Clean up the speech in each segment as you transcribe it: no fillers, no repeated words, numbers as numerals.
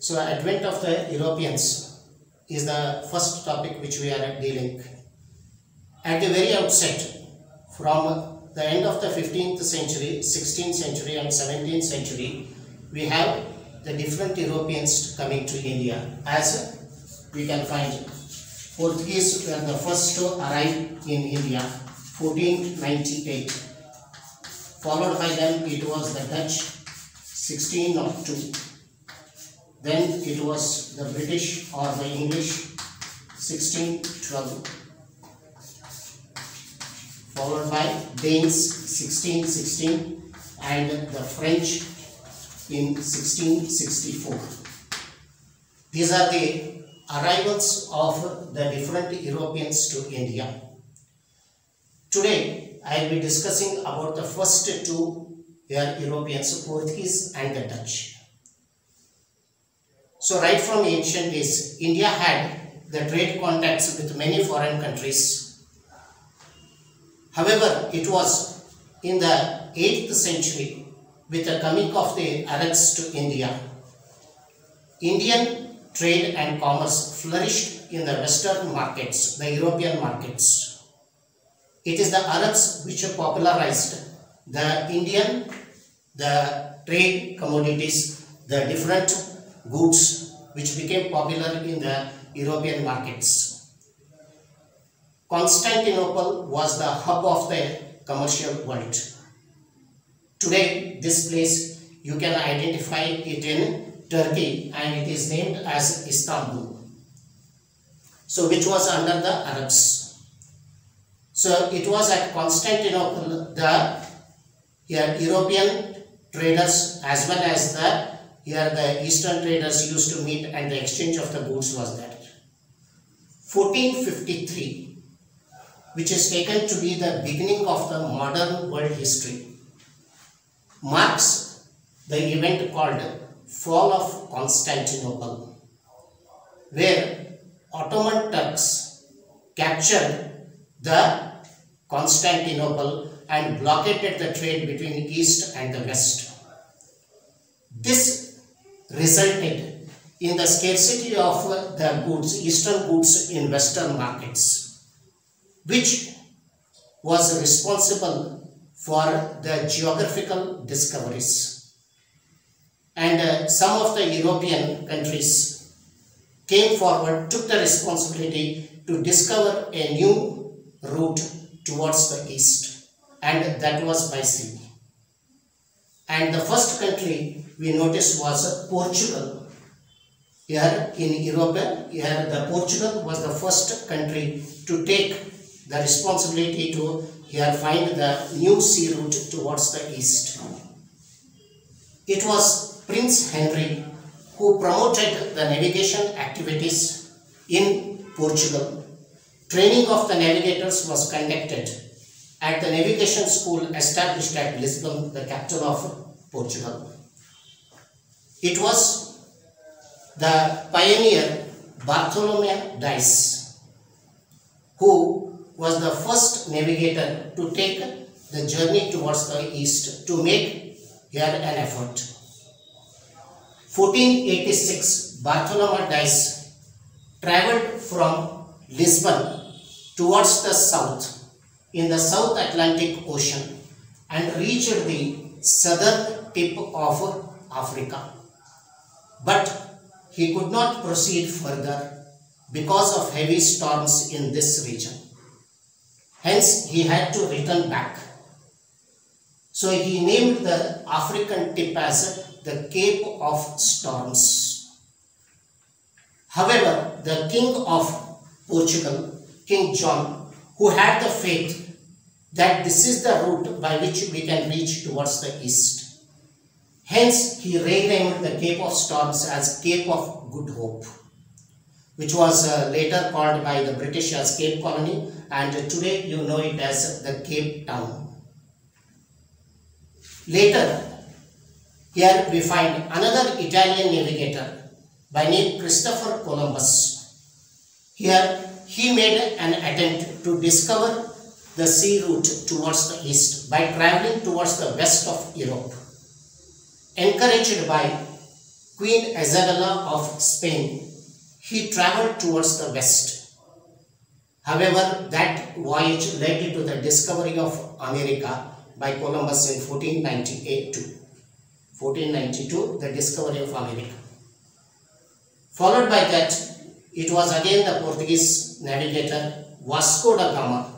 So, advent of the Europeans is the first topic which we are dealing. At the very outset, from the end of the 15th century, 16th century and 17th century, we have the different Europeans coming to India. As we can find, Portuguese were the first to arrive in India, 1498. Followed by them, it was the Dutch, 1602. Then it was the British or the English, 1612. Followed by Danes, 1616, and the French in 1664. These are the arrivals of the different Europeans to India. Today, I will be discussing about the first two Europeans, Portuguese and the Dutch. So, right from ancient days, India had the trade contacts with many foreign countries. However, it was in the 8th century with the coming of the Arabs to India. Indian trade and commerce flourished in the Western markets, the European markets. It is the Arabs which popularized the trade commodities, the different goods which became popular in the European markets. Constantinople was the hub of the commercial world. Today, this place you can identify it in Turkey and it is named as Istanbul. So, which was under the Arabs. So, it was at Constantinople the European traders as well as the Eastern traders used to meet and the exchange of the goods was there. 1453, which is taken to be the beginning of the modern world history, marks the event called Fall of Constantinople, where Ottoman Turks captured the Constantinople and blockaded the trade between East and the West. This resulted in the scarcity of the goods, Eastern goods in Western markets, which was responsible for the geographical discoveries. And some of the European countries came forward, took the responsibility to discover a new route towards the East, and that was by sea. And the first country we noticed was Portugal. Here in Europe, the Portugal was the first country to take the responsibility to find the new sea route towards the East. It was Prince Henry who promoted the navigation activities in Portugal. Training of the navigators was conducted at the navigation school established at Lisbon, the capital of Portugal. It was the pioneer Bartholomew Dias who was the first navigator to take the journey towards the East to make an effort. 1486, Bartholomew Dias travelled from Lisbon towards the south in the South Atlantic Ocean and reached the southern tip of Africa. But he could not proceed further because of heavy storms in this region. Hence, he had to return back. So he named the African tip as the Cape of Storms. However, the King of Portugal, King John, who had the faith that this is the route by which we can reach towards the east. Hence, he renamed the Cape of Storms as Cape of Good Hope, which was later called by the British as Cape Colony, and today you know it as the Cape Town. Later, here we find another Italian navigator by name Christopher Columbus. Here, he made an attempt to discover the sea route towards the east by traveling towards the west of Europe. Encouraged by Queen Isabella of Spain, he travelled towards the west. However, that voyage led to the discovery of America by Columbus in 1492, the discovery of America. Followed by that, it was again the Portuguese navigator Vasco da Gama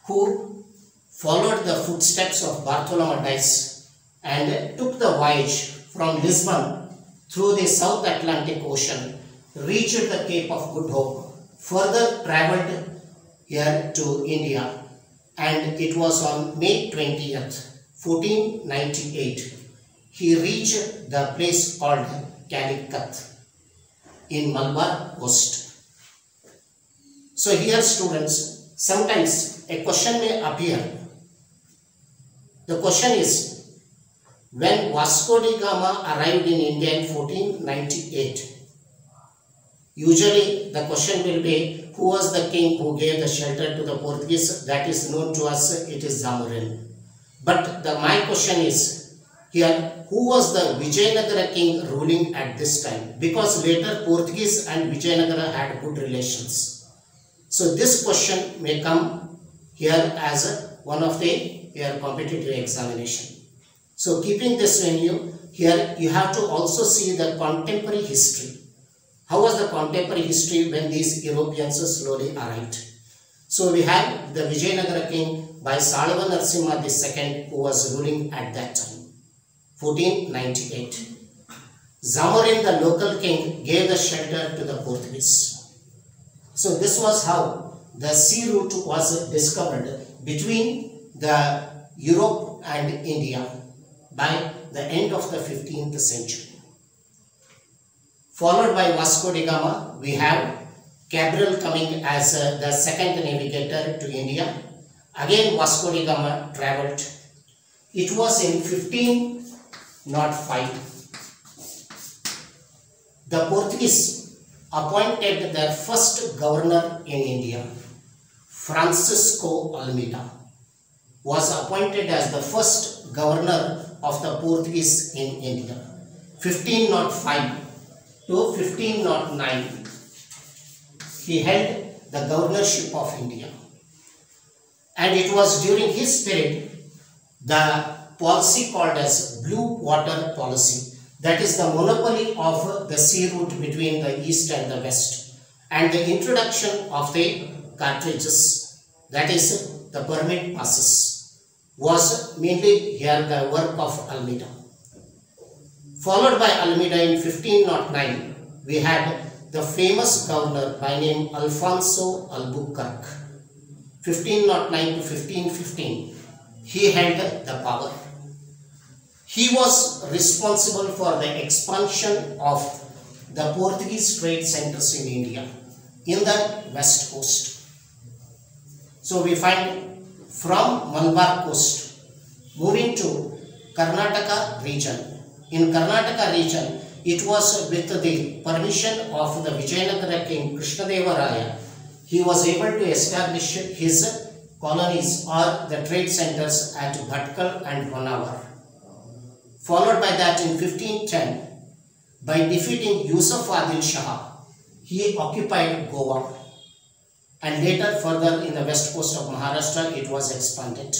who followed the footsteps of Bartolomé Dias and took the voyage from Lisbon through the South Atlantic Ocean, reached the Cape of Good Hope, further travelled here to India, and it was on May 20th, 1498, he reached the place called Calicut in Malabar coast. So here students, sometimes a question may appear. The question is, when Vasco da Gama arrived in India in 1498, usually the question will be, who was the king who gave the shelter to the Portuguese? That is known to us, it is Zamorin. But my question is here, who was the Vijayanagara king ruling at this time? Because later Portuguese and Vijayanagara had good relations. So this question may come here as one of the competitive examination. So keeping this in view, here you have to also see the contemporary history. How was the contemporary history when these Europeans slowly arrived? So we have the Vijayanagara king by Salva Narasimha II who was ruling at that time, 1498. Zamorin, the local king, gave the shelter to the Portuguese. So this was how the sea route was discovered between the Europe and India by the end of the 15th century. Followed by Vasco da Gama, we have Cabral coming as the second navigator to India. Again Vasco da Gama travelled. It was in 1505. The Portuguese appointed their first governor in India, Francisco Almeida, was appointed as the first governor of the Portuguese in India, 1505 to 1509. He held the governorship of India, and it was during his period the policy called as Blue Water Policy, that is the monopoly of the sea route between the east and the west, and the introduction of the cartridges, that is the permit passes, was mainly here the work of Almeida. Followed by Almeida in 1509, we had the famous governor by name Alfonso Albuquerque, 1509 to 1515. He held the power. He was responsible for the expansion of the Portuguese trade centers in India, in the west coast. So we find from Malabar coast, moving to Karnataka region. In Karnataka region, it was with the permission of the Vijayanagara king Krishnadeva Raya, he was able to establish his colonies or the trade centers at Bhatkal and Honavar. Followed by that in 1510, by defeating Yusuf Adil Shah, he occupied Goa, and later further in the west coast of Maharashtra it was expanded.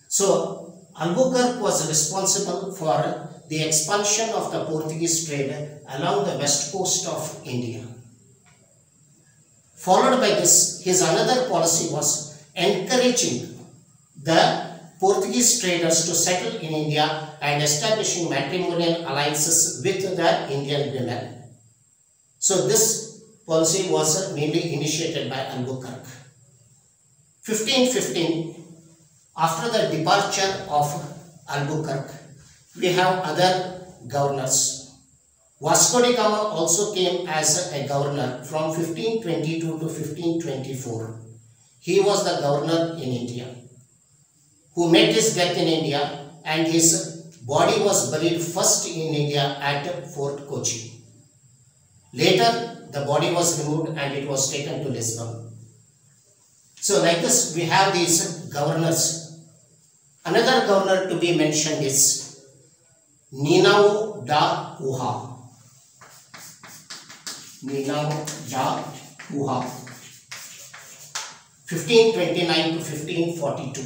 So Albuquerque was responsible for the expansion of the Portuguese trade along the west coast of India. Followed by this, his another policy was encouraging the Portuguese traders to settle in India and establishing matrimonial alliances with the Indian women. So this policy was mainly initiated by Albuquerque. 1515, after the departure of Albuquerque, we have other governors. Vasco da Gama also came as a governor from 1522 to 1524. He was the governor in India, who met his death in India, and his body was buried first in India at Fort Kochi. Later, the body was removed and it was taken to Lisbon. So like this, we have these governors. Another governor to be mentioned is Ninau da Uha. Ninau da Uha, 1529 to 1542,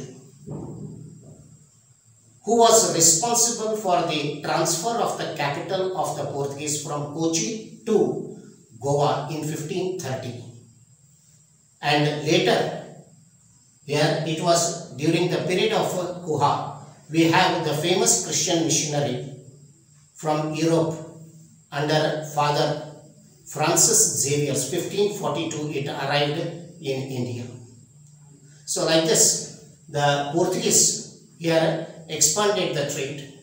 who was responsible for the transfer of the capital of the Portuguese from Kochi to Goa in 1530. And later, here it was during the period of Kuha, we have the famous Christian missionary from Europe under Father Francis Xavier. 1542 it arrived in India. So like this, the Portuguese here expanded the trade.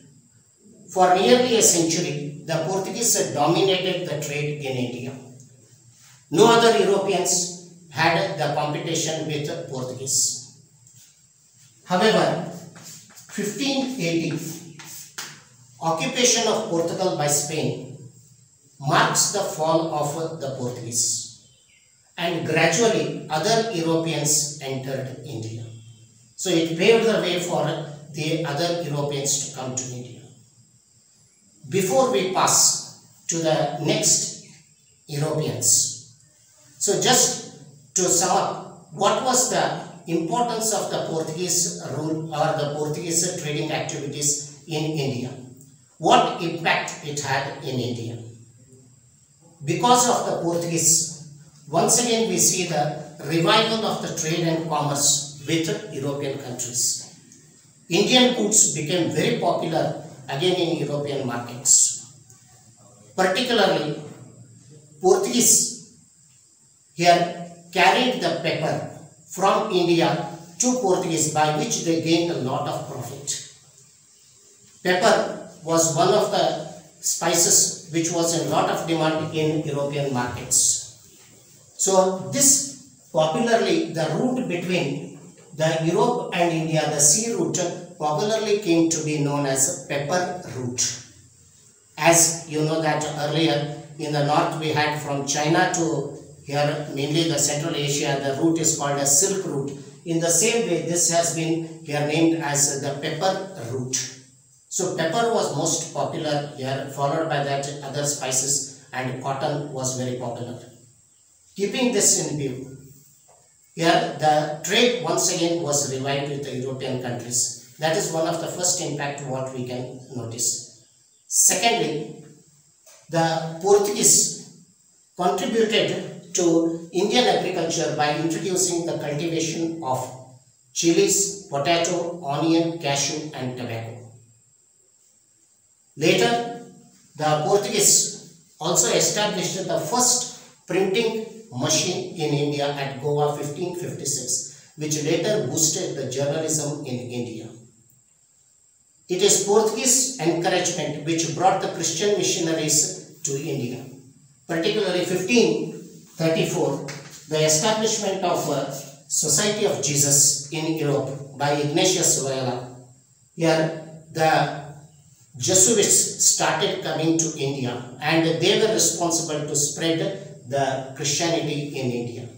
For nearly a century, the Portuguese dominated the trade in India. No other Europeans had the competition with Portuguese. However, 1580, occupation of Portugal by Spain marks the fall of the Portuguese, and gradually other Europeans entered India. So it paved the way for the other Europeans to come to India. Before we pass to the next Europeans, so just to sum up, what was the importance of the Portuguese rule or the Portuguese trading activities in India? What impact it had in India? Because of the Portuguese, once again we see the revival of the trade and commerce with European countries. Indian goods became very popular again in European markets. Particularly, Portuguese here carried the pepper from India to Portuguese, by which they gained a lot of profit. Pepper was one of the spices which was in lot of demand in European markets. So this popularly, the route between the Europe and India, the sea route, popularly came to be known as pepper route. As you know that earlier in the north we had from China to here mainly the Central Asia, the route is called as Silk route. In the same way, this has been here named as the pepper route. So pepper was most popular here, followed by that other spices, and cotton was very popular. Keeping this in view, here the trade once again was revived with the European countries. That is one of the first impact what we can notice. Secondly, the Portuguese contributed to Indian agriculture by introducing the cultivation of chilies, potato, onion, cashew and tobacco. Later, the Portuguese also established the first printing machine in India at Goa 1556, which later boosted the journalism in India. It is Portuguese encouragement which brought the Christian missionaries to India. Particularly 1534, the establishment of a Society of Jesus in Europe by Ignatius Loyola. Here the Jesuits started coming to India, and they were responsible to spread the Christianity in India.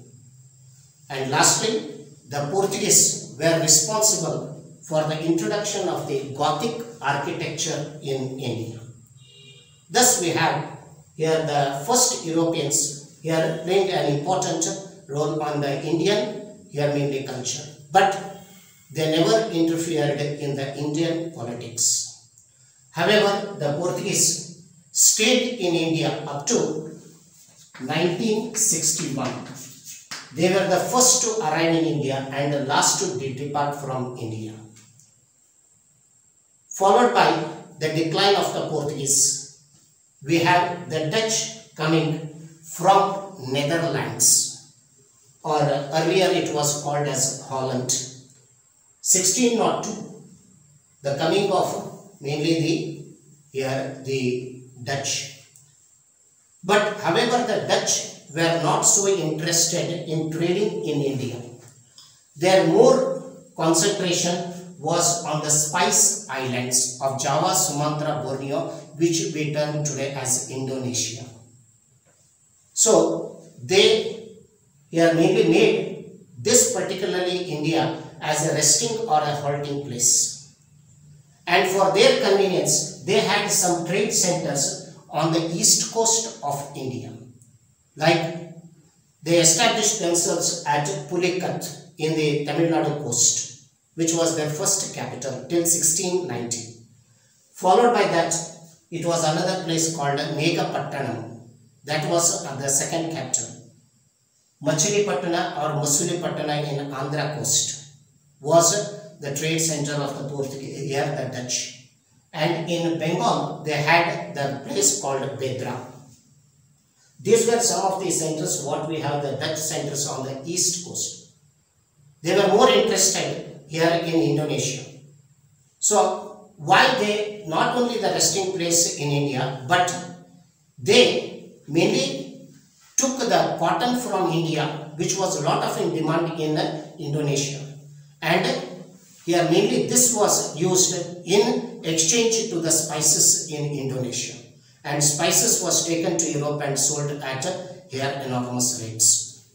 And lastly, the Portuguese were responsible for the introduction of the Gothic architecture in India. Thus we have here the first Europeans here playing an important role on the Indian here mainly culture, but they never interfered in the Indian politics. However, the Portuguese stayed in India up to 1961. They were the first to arrive in India and the last to depart from India. followed by the decline of the Portuguese. We have the Dutch coming from Netherlands, or earlier it was called as Holland. 1602, the coming of mainly the Dutch. But however, the Dutch were not so interested in trading in India. Their more concentration was on the Spice Islands of Java, Sumatra, Borneo, which we term today as Indonesia. So they here mainly made this particularly India as a resting or a halting place. And for their convenience, they had some trade centers on the east coast of India. Like they established themselves at Pulikat in the Tamil Nadu coast, which was their first capital till 1690. Followed by that, it was another place called Megapattanam. That was the second capital. Machilipattana or Masulipattana in Andhra coast was the trade center of the Portuguese, here the Dutch. And in Bengal, they had the place called Bedra. These were some of the centers what we have, the Dutch centers on the east coast. They were more interested here in Indonesia. So why they not only the resting place in India, but they mainly took the cotton from India, which was a lot of in demand in Indonesia. And here mainly this was used in exchange to the spices in Indonesia. And spices was taken to Europe and sold at here enormous rates.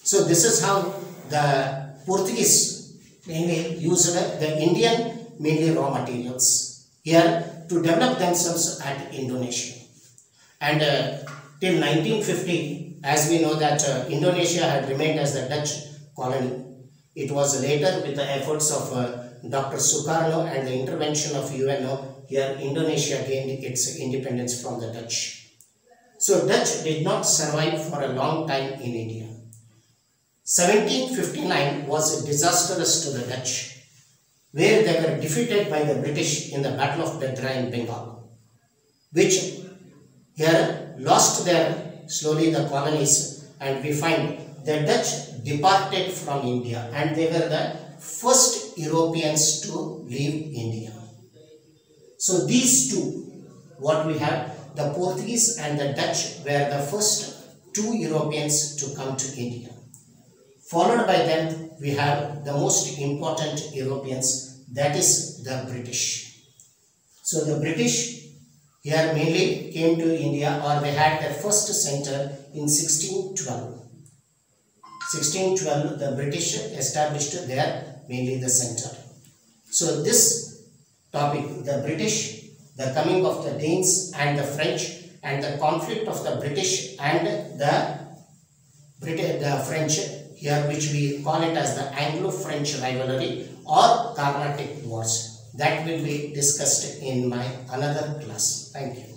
So this is how the Portuguese mainly used the Indian mainly raw materials here to develop themselves at Indonesia. And till 1950, as we know that Indonesia had remained as the Dutch colony. It was later with the efforts of Dr. Sukarno and the intervention of UNO, here Indonesia gained its independence from the Dutch. So Dutch did not survive for a long time in India. 1759 was disastrous to the Dutch, where they were defeated by the British in the Battle of Bedra in Bengal, which here lost their slowly the colonies, and we find the Dutch departed from India and they were the first Europeans to leave India. So these two, what we have, the Portuguese and the Dutch were the first two Europeans to come to India. Followed by them, we have the most important Europeans, that is the British. So the British here mainly came to India, or they had their first center in 1612. 1612, the British established there mainly the center. So this topic, the British, the coming of the Danes and the French, and the conflict of the British and the French, here which we call it as the Anglo-French rivalry or Carnatic Wars. That will be discussed in my another class. Thank you.